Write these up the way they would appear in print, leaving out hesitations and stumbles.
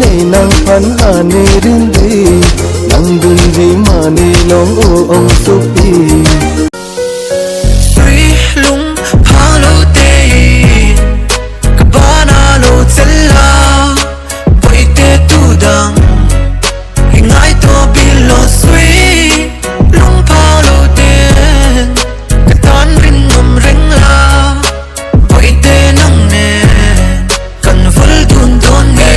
Ngày nang phấn ane rin đi nang dun di mani long o ong supi Sui lung phang lo te kabana lo tsela boy te tu dang hingai to bilo sui lung phang lo te katan rin ngom ring la boy te nang ne kan vul dun don ne.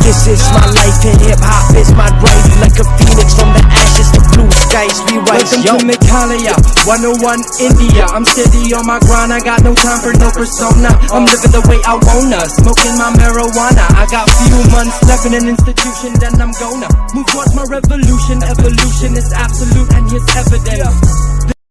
This is my life in hip-hop, is my drive. Like a phoenix from the ashes, the blue skies we rise. Welcome to Meghalaya, 101 India. I'm steady on my grind, I got no time for no persona. I'm living the way I wanna, smoking my marijuana. I got few months left in an institution, then I'm gonna move towards my revolution. Evolution is absolute and here's evidence.